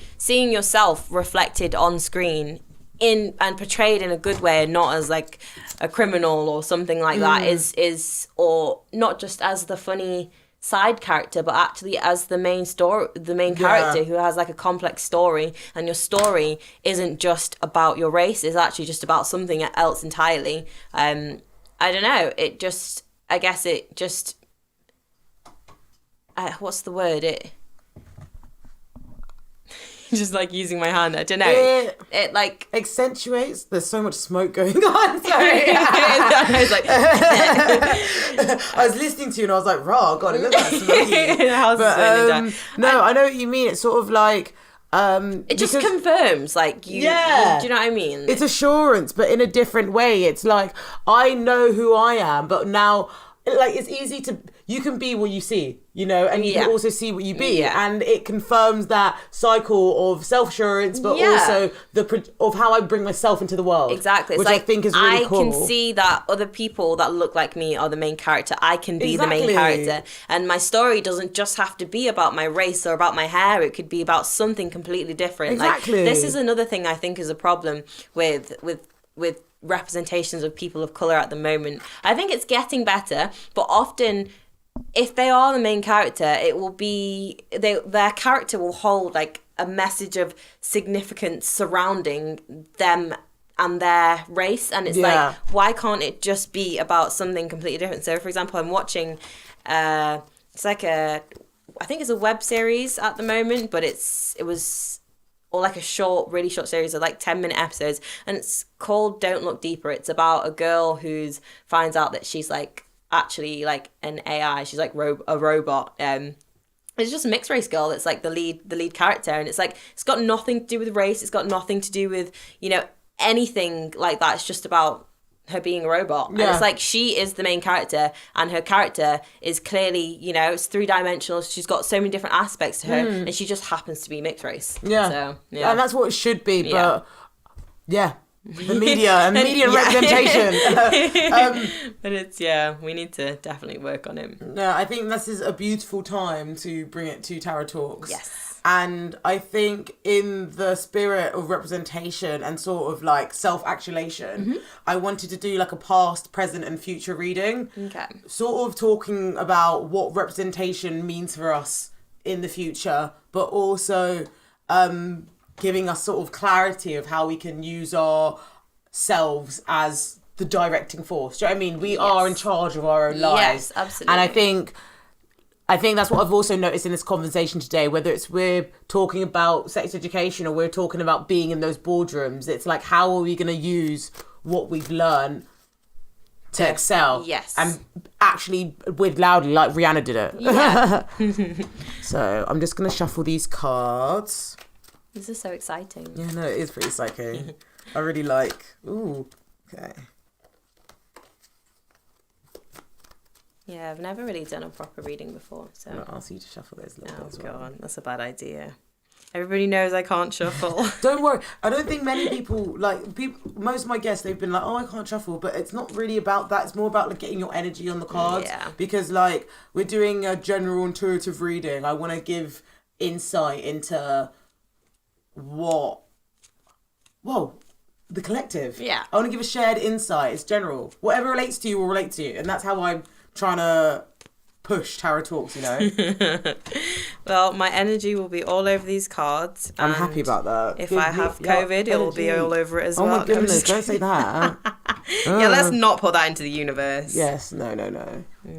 yourself reflected on screen and portrayed in a good way and not as like a criminal or something like that is or not just as the funny side character, but actually as the main character who has like a complex story, and your story isn't just about your race, it's actually just about something else entirely. I don't know, what's the word, just like using my hand, I don't know. It like accentuates. There's so much smoke going on. Sorry. I was listening to you and I was like, "Raw, God, it looks like smoky." No, I know what you mean. It's sort of like it just confirms, like, you do you know what I mean? It's assurance, but in a different way. It's like, I know who I am, but now, like, it's easy to, you can be what you see, you know, and you can also see what you be, and it confirms that cycle of self-assurance, but also of how I bring myself into the world. Exactly. Which it's like, I think is really cool. I can see that other people that look like me are the main character. I can be the main character, and my story doesn't just have to be about my race or about my hair. It could be about something completely different. Exactly. Like, this is another thing I think is a problem with representations of people of colour at the moment. I think it's getting better, but often if they are the main character, it will be their character will hold like a message of significance surrounding them and their race, and it's like, why can't it just be about something completely different? So, for example, I'm watching it's like I think it's a web series at the moment, but or like a really short series of like 10-minute episodes, and it's called Don't Look Deeper. It's about a girl who finds out that she's like actually like an AI. She's like a robot. It's just a mixed race girl that's like the lead character, and it's like, it's got nothing to do with race. It's got nothing to do with, you know, anything like that. It's just about her being a robot. And it's like, she is the main character, and her character is clearly, you know, it's 3-dimensional. She's got so many different aspects to her, and she just happens to be mixed race. So, and that's what it should be, but the media and media representation. But it's, we need to definitely work on it. No, I think this is a beautiful time to bring it to Tarot Talks. Yes. And I think in the spirit of representation and sort of like self-actualization, I wanted to do like a past, present and future reading. Okay. Sort of talking about what representation means for us in the future, but also giving us sort of clarity of how we can use ourselves as the directing force. Do you know what I mean? We are in charge of our own lives. Yes, absolutely. And I think that's what I've also noticed in this conversation today, whether it's we're talking about sex education or we're talking about being in those boardrooms. It's like, how are we going to use what we've learned to excel? Yes. And actually with loudly, like Rihanna did it. Yeah. So I'm just going to shuffle these cards. This is so exciting. Yeah, no, it is pretty exciting. I really like... Ooh, okay. Yeah, I've never really done a proper reading before, so... I'm going to ask you to shuffle those a little bit as well. God, that's a bad idea. Everybody knows I can't shuffle. Don't worry. I don't think many people, most of my guests, they've been like, oh, I can't shuffle. But it's not really about that. It's more about like getting your energy on the cards. Yeah. Because like we're doing a general intuitive reading. I want to give insight into the collective. Yeah. I want to give a shared insight. It's general. Whatever relates to you will relate to you. And that's how I'm trying to push Tarot Talks, you know. Well, my energy will be all over these cards. I'm happy about that. If I have COVID, it will be all over it as well. Oh my goodness, don't say that. Yeah, let's not put that into the universe. Yes, no.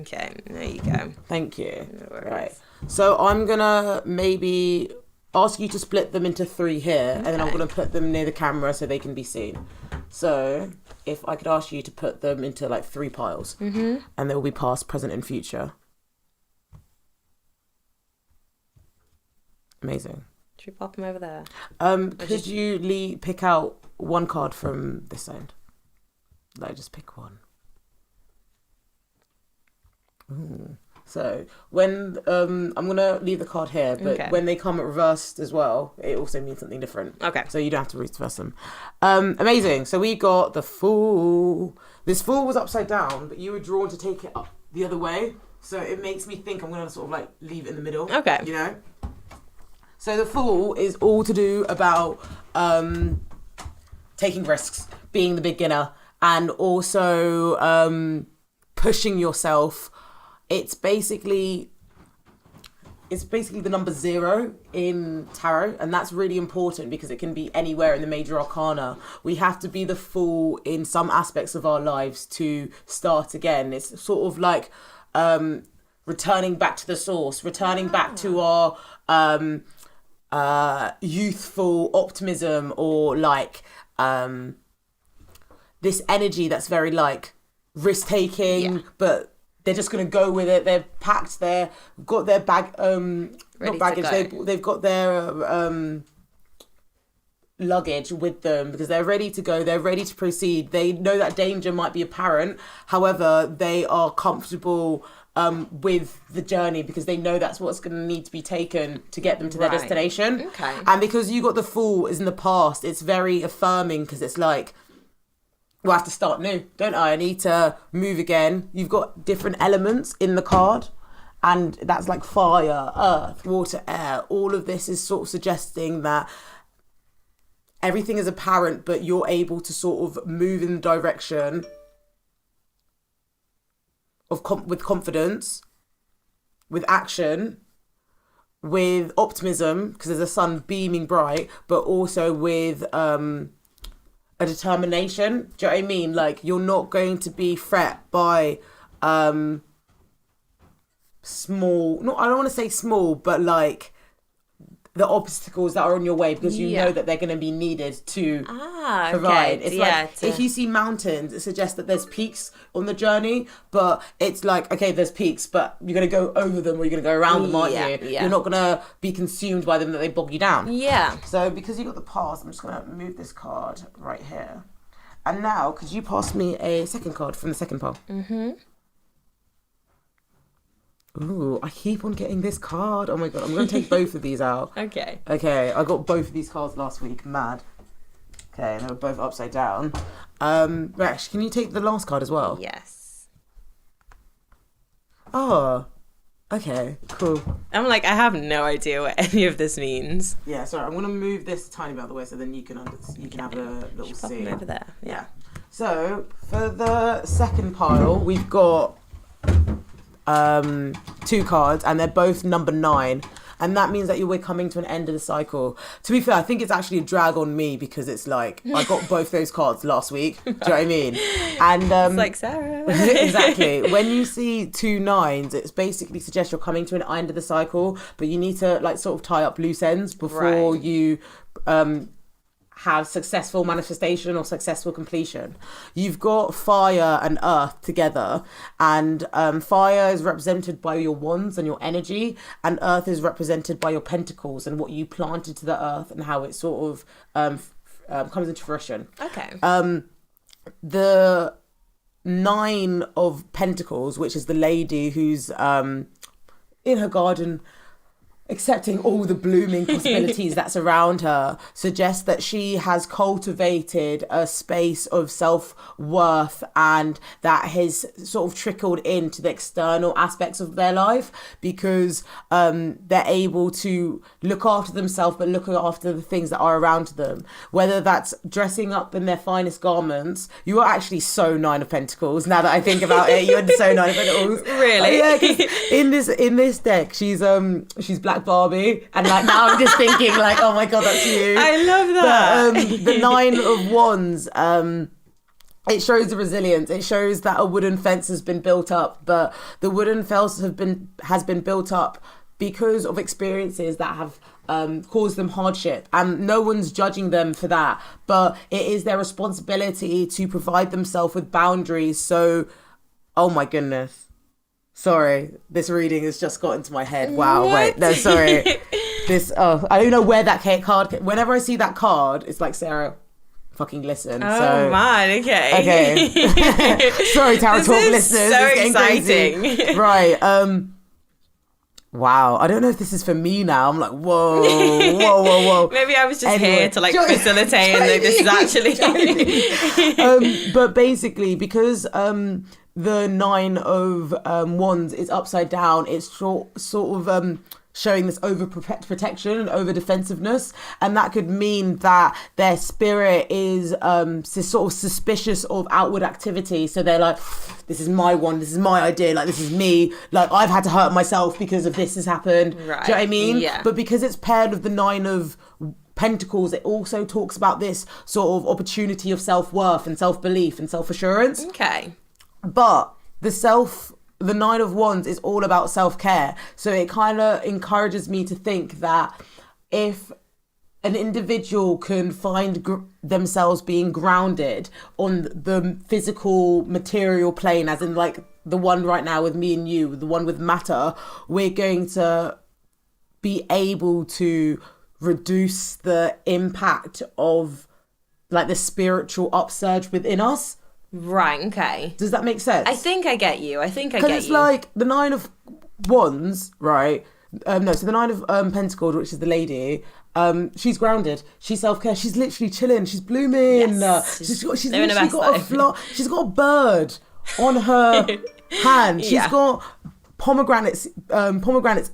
Okay, there you go. Thank you. No worries. Right. So I'm gonna maybe ask you to split them into 3 here, and then I'm gonna put them near the camera so they can be seen. So if I could ask you to put them into like 3 piles, and they will be past, present, and future. Amazing. Should we pop them over there? Could you pick out one card from this end? Like, just pick one. Ooh. So when I'm gonna leave the card here, but when they come reversed as well, it also means something different. Okay. So you don't have to reverse them. Amazing. So we got the Fool. This Fool was upside down, but you were drawn to take it up the other way. So it makes me think I'm gonna sort of like leave it in the middle. Okay. You know. So the Fool is all to do about taking risks, being the beginner, and also pushing yourself. It's basically the number 0 in tarot, and that's really important because it can be anywhere in the major arcana. We have to be the Fool in some aspects of our lives to start again. It's sort of like returning back to the source, returning back to our youthful optimism, or like this energy that's very like risk taking, but they're just going to go with it. They're packed. They've got their not baggage. They've got their luggage with them because they're ready to go. They're ready to proceed. They know that danger might be apparent. However, they are comfortable with the journey because they know that's what's going to need to be taken to get them to their destination. Okay. And because you got the Fool is in the past, it's very affirming because it's like, well, I have to start new, don't I? I need to move again. You've got different elements in the card, and that's like fire, earth, water, air. All of this is sort of suggesting that everything is apparent, but you're able to sort of move in the direction of with confidence, with action, with optimism, because there's a sun beaming bright, but also with a determination. Do you know what I mean? Like, you're not going to be fret by small, I don't want to say small, but like the obstacles that are on your way, because you know that they're going to be needed to provide. Okay. It's like, if you see mountains, it suggests that there's peaks on the journey, but it's like, okay, there's peaks, but you're going to go over them or you're going to go around them, aren't you? Yeah. You're not going to be consumed by them, that they bog you down. Yeah. So because you got the past, I'm just going to move this card right here. And now, could you pass me a second card from the second pile? Ooh, I keep on getting this card. Oh my God, I'm going to take both of these out. Okay. Okay, I got both of these cards last week. Mad. Okay, and they were both upside down. Rex, can you take the last card as well? Yes. Oh, okay, cool. I'm like, I have no idea what any of this means. Yeah, sorry, I'm going to move this tiny bit out of the way so then you can have a little Pop see. them over there. Yeah. So, for the second pile, we've got 2 cards, and they're both number 9. And that means that we're coming to an end of the cycle. To be fair, I think it's actually a drag on me because it's like, I got both those cards last week. Do you know what I mean? And It's like Sarah. exactly. When you see 2 9s, it's basically suggests you're coming to an end of the cycle, but you need to like sort of tie up loose ends before you have successful manifestation or successful completion. You've got fire and earth together, and fire is represented by your wands and your energy, and earth is represented by your pentacles and what you planted to the earth and how it sort of comes into fruition. Okay. The 9 of Pentacles, which is the lady who's in her garden accepting all the blooming possibilities that's around her, suggests that she has cultivated a space of self-worth, and that has sort of trickled into the external aspects of their life, because they're able to look after themselves but look after the things that are around them, whether that's dressing up in their finest garments. You are actually so 9 of Pentacles now that I think about it. You're so 9 of Pentacles. Really? Yeah, because in this deck she's Black Barbie, and like now I'm just thinking like, oh my god, that's you. I love that. But the 9 of Wands, it shows the resilience. It shows that a wooden fence has been built up, but the wooden fence has been built up because of experiences that have caused them hardship, and no one's judging them for that, but it is their responsibility to provide themselves with boundaries. So, oh my goodness. Sorry, this reading has just got into my head. Wow, What? wait, no, sorry. I don't know where that card. Whenever I see that card, it's like, Sarah, fucking listen. Oh man, okay. Sorry, Tarot This Talk is listeners. so it's getting exciting. crazy. Right. Wow, I don't know if this is for me now. I'm like, whoa. Maybe I was just Anyway, here to like facilitate, and like, this is actually. But basically, because the 9 of Wands is upside down, it's sort of showing this over protection and over defensiveness, and that could mean that their spirit is sort of suspicious of outward activity. So they're like, this is my wand, this is my idea, like this is me, like I've had to hurt myself because of this has happened. Right. Do you know what I mean? Yeah. But because it's paired with the 9 of Pentacles, it also talks about this sort of opportunity of self-worth and self-belief and self-assurance. Okay. But the 9 of Wands is all about self-care. So it kind of encourages me to think that if an individual can find themselves being grounded on the physical material plane, as in like the one right now with me and you, the one with matter, we're going to be able to reduce the impact of like the spiritual upsurge within us. Right, okay. Does that make sense? I think I get you. Because it's like the 9 of Wands, right? So the 9 of Pentacles, which is the lady, she's grounded. She's self-care. She's literally chilling. She's blooming. Yes. She's Living literally the got best she's got a bird on her hand. She's got pomegranates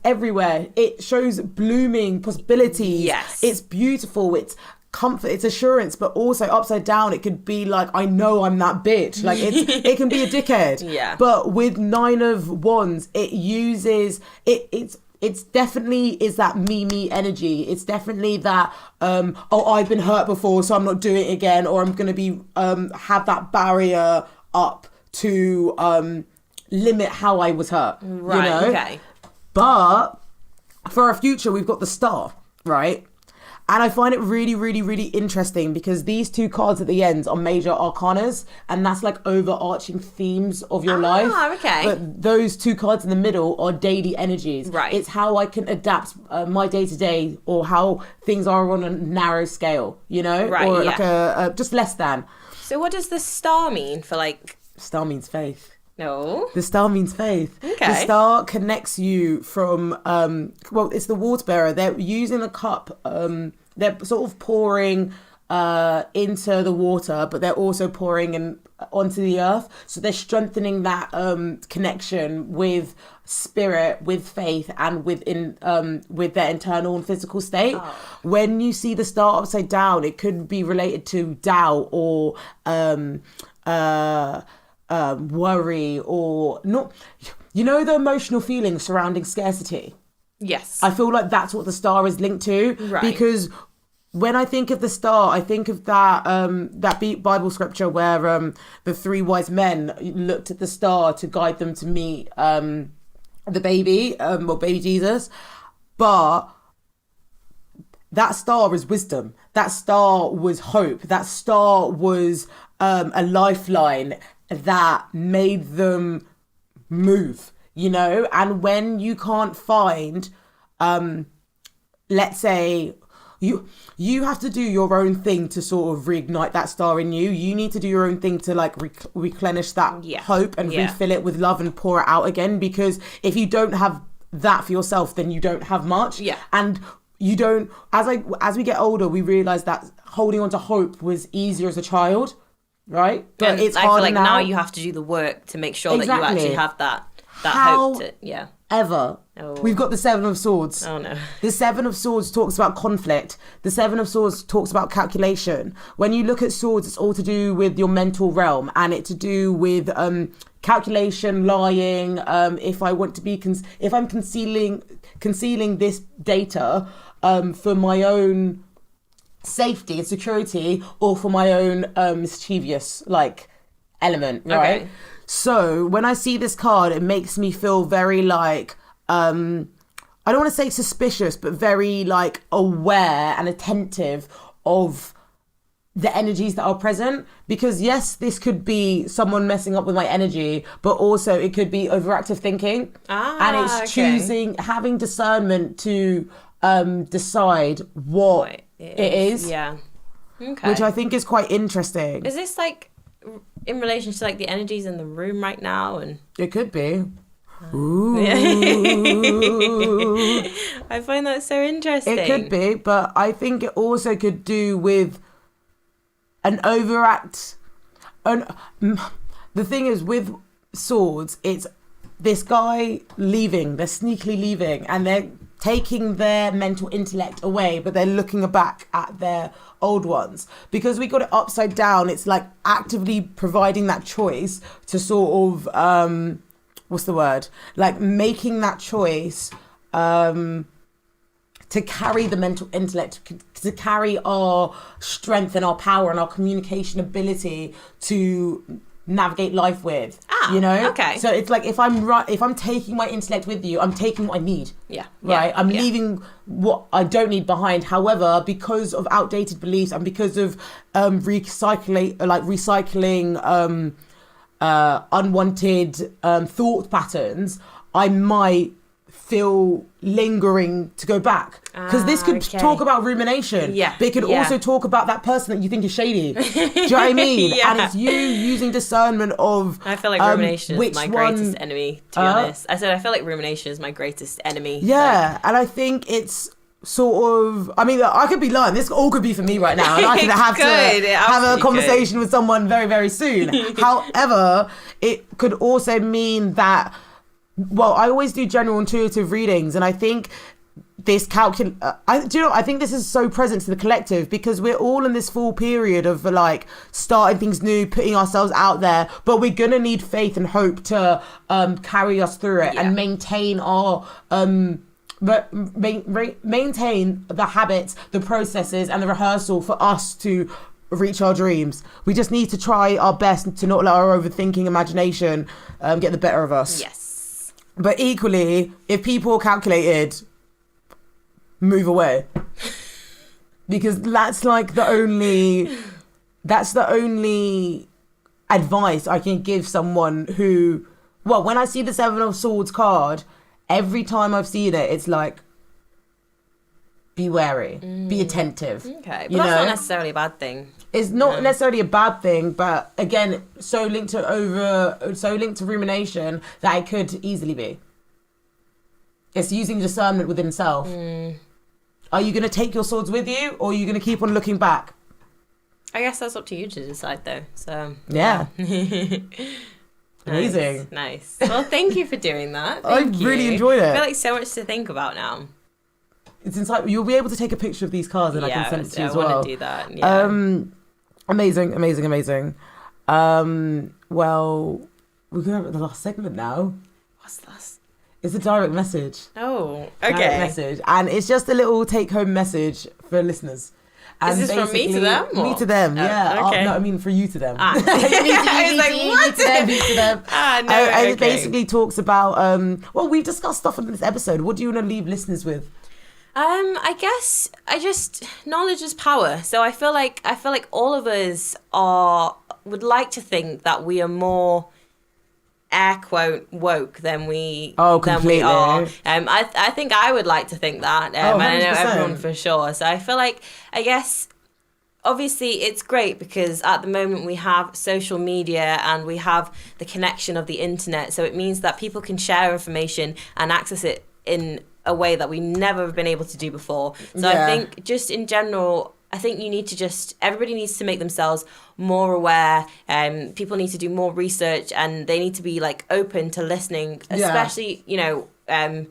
everywhere. It shows blooming possibilities. Yes. It's beautiful. It's comfort, it's assurance, but also upside down it could be like, I know I'm that bitch, like it can be a dickhead. Yeah. But with 9 of Wands, it uses it's definitely is that me energy. It's definitely that I've been hurt before, so I'm not doing it again, or I'm gonna be have that barrier up to limit how I was hurt. Right, you know? okay. But for our future, we've got the Star, right? And I find it really, really, really interesting because these 2 cards at the end are major arcanas, and that's like overarching themes of your life. Okay. But those 2 cards in the middle are daily energies. Right. It's how I can adapt my day to day, or how things are on a narrow scale, you know? Right, or yeah. like a just less than. So what does the star mean for like... Star means faith. No. The star means faith. Okay. The star connects you from, it's the water bearer. They're using the cup, they're sort of pouring into the water, but they're also pouring onto the earth. So they're strengthening that connection with spirit, with faith, and with their internal and physical state. Oh. When you see the star upside down, it could be related to doubt or worry, or not, you know, the emotional feelings surrounding scarcity. Yes. I feel like that's what the star is linked to. Right. Because when I think of the star, I think of that Bible scripture where the three wise men looked at the star to guide them to meet the baby, or baby Jesus. But that star is wisdom. That star was hope. That star was a lifeline that made them move, And when you can't find, let's say, you have to do your own thing to sort of reignite that star in you. You need to do your own thing to like replenish that hope and refill it with love and pour it out again. Because if you don't have that for yourself, then you don't have much. Yeah. And you don't, as we get older, we realize that holding on to hope was easier as a child, right? But and it's I harder feel like now you have to do the work to make sure that you actually have that hope to, We've got the Seven of Swords. Oh no. The Seven of Swords talks about conflict. The Seven of Swords talks about calculation. When you look at swords, it's all to do with your mental realm, and it's to do with calculation, lying. If I want to be, if I'm concealing this data for my own safety and security, or for my own mischievous element, right? Okay. So when I see this card, it makes me feel very I don't want to say suspicious, but very aware and attentive of the energies that are present. Because yes, this could be someone messing up with my energy, but also it could be overactive thinking. And it's choosing, having discernment to decide what it is. Yeah. Okay. Which I think is quite interesting. Is this in relation to the energies in the room right now? And it could be. Ooh. I find that so interesting. It could be, but I think it also could do with an overact. The thing is, with swords, it's this guy leaving, they're sneakily leaving, and they're taking their mental intellect away, but they're looking back at their old ones. Because we got it upside down, it's actively providing that choice to sort of what's the word? Making that choice to carry the mental intellect, to carry our strength and our power and our communication ability to navigate life with. Okay. So it's if I'm taking my intellect with you, I'm taking what I need. Yeah. Right. I'm leaving what I don't need behind. However, because of outdated beliefs and because of recycling unwanted thought patterns, I might feel lingering to go back. Because this could talk about rumination. Yeah. But it could also talk about that person that you think is shady. Do you know what I mean? Yeah. And it's you using discernment of... I feel like rumination is my greatest enemy, to be honest. I said I feel like rumination is my greatest enemy. Yeah. And I think it's sort of... I mean, I could be lying. This all could be for me right now. And I could have a conversation with someone very, very soon. However, it could also mean that... Well, I always do general intuitive readings, and I think this I think this is so present to the collective because we're all in this full period of starting things new, putting ourselves out there, but we're gonna need faith and hope to carry us through it and maintain our maintain the habits, the processes, and the rehearsal for us to reach our dreams. We just need to try our best to not let our overthinking imagination get the better of us. Yes. But equally, if people are calculated, move away. Because that's the only advice I can give someone who, well, when I see the Seven of Swords card, every time I've seen it, it's be wary, be attentive. Okay, but that's not necessarily a bad thing. It's not necessarily a bad thing, but again, so linked to rumination that it could easily be. It's using discernment within self. Are you going to take your swords with you, or are you going to keep on looking back? I guess that's up to you to decide, though. So yeah. Amazing. Nice. Well, thank you for doing that. I really enjoyed it. I feel like so much to think about now. It's insightful. You'll be able to take a picture of these cards and I can send it to you as well. I want to do that. Yeah. Amazing. Well, we're going to the last segment now. What's the last? It's a direct message. Oh, okay. Direct message. And it's just a little take-home message for listeners. And is this from me to them? Me to them, yeah. Okay. No, I mean for you to them. I was like, what? Me to them. No, and okay. it basically talks about, well, we've discussed stuff in this episode. What do you want to leave listeners with? I guess knowledge is power. So I feel like all of us would like to think that we are more air quote woke than we are. I think I would like to think that. And I know everyone for sure. So I feel like, I guess, obviously it's great because at the moment we have social media and we have the connection of the internet. So it means that people can share information and access it in a way that we never have been able to do before. So I think just in general, I think everybody needs to make themselves more aware. People need to do more research and they need to be like open to listening, especially, in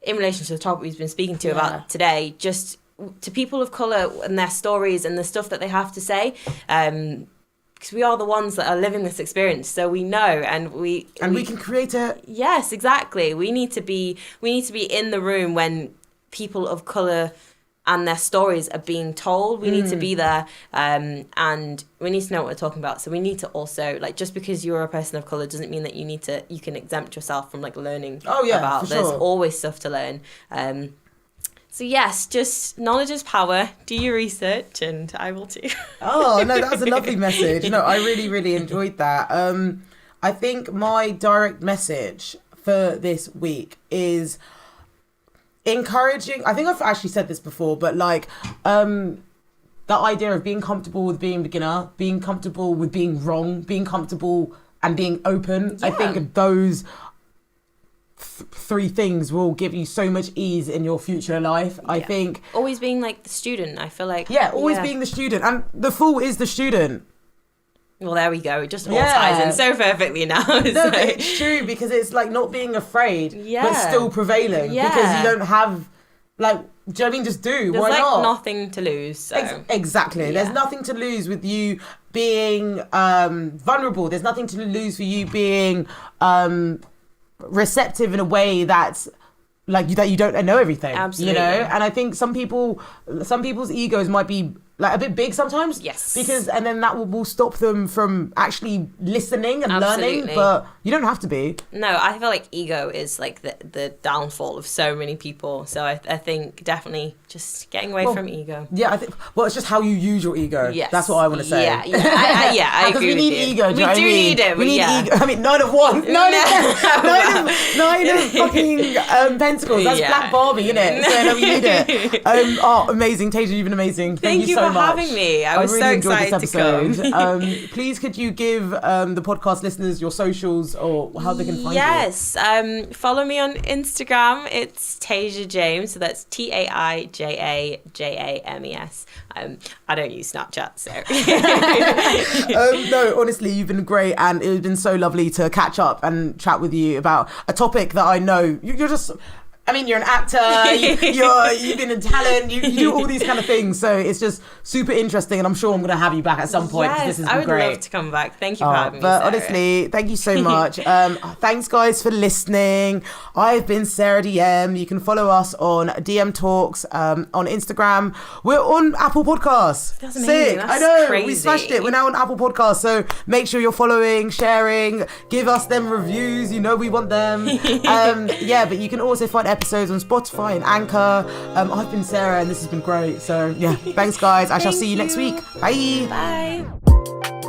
relation to the topic we've been speaking to about today, just to people of colour and their stories and the stuff that they have to say. Because we are the ones that are living this experience, so we know, and we can create it. Yes, exactly. We need to be in the room when people of colour and their stories are being told. We need to be there, and we need to know what we're talking about. So we need to also, like, just because you're a person of colour doesn't mean that you can exempt yourself from like learning about. There's always stuff to learn. So yes, just knowledge is power. Do your research, and I will too. Oh no, that was a lovely message. I really, really enjoyed that. I think my direct message for this week is encouraging. I think I've actually said this before, but like the idea of being comfortable with being a beginner, being comfortable with being wrong, being comfortable and being open. Yeah. I think those three things will give you so much ease in your future life. I think always being like the student, I feel like being the student, and the fool is the student. Well, there we go. It just all ties in so perfectly now. But it's true, because it's like not being afraid but still prevailing, because you don't have, like, do you know what I mean? Just do. There's why not? Nothing to lose. So. Exactly. There's nothing to lose with you being vulnerable. There's nothing to lose for you being receptive in a way that's like that you don't know everything. Absolutely. And I think some people's egos might be like a bit big sometimes. Yes. And then that will stop them from actually listening and learning. But you don't have to be. No, I feel like ego is like the downfall of so many people. So I think definitely just getting away from ego. Yeah, it's just how you use your ego. Yes. That's what I want to say. I agree. Because we need ego. We do need it. We need ego. I mean, 9 of one. 9 of fucking pentacles. That's Black Barbie, innit? So no, we need it. Amazing, Taija. You've been amazing. Thank you so for having me. I was really so excited to come. Please, could you give the podcast listeners your socials or how they can find you? Yes. Follow me on Instagram. It's Taija James. So that's TAIJAJAMES. I don't use Snapchat, so. No, honestly, you've been great, and it's been so lovely to catch up and chat with you about a topic that I know you're just. I mean, you're an actor, you've been in talent, you do all these kind of things. So it's just super interesting, and I'm sure I'm going to have you back at some point. Yes, this has I been would great. love to come back. Thank you for having me, But Sarah. honestly, thank you so much. Thanks, guys, for listening. I've been Sarah DM. You can follow us on DM Talks on Instagram. We're on Apple Podcasts. That's amazing. Sick. That's I know. crazy. We smashed it. We're now on Apple Podcasts. So make sure you're following, sharing, give us them reviews. We want them. But you can also find episodes on Spotify and Anchor. I've been Sarah, and this has been great. So thanks guys. I shall see you next week. Bye. Bye.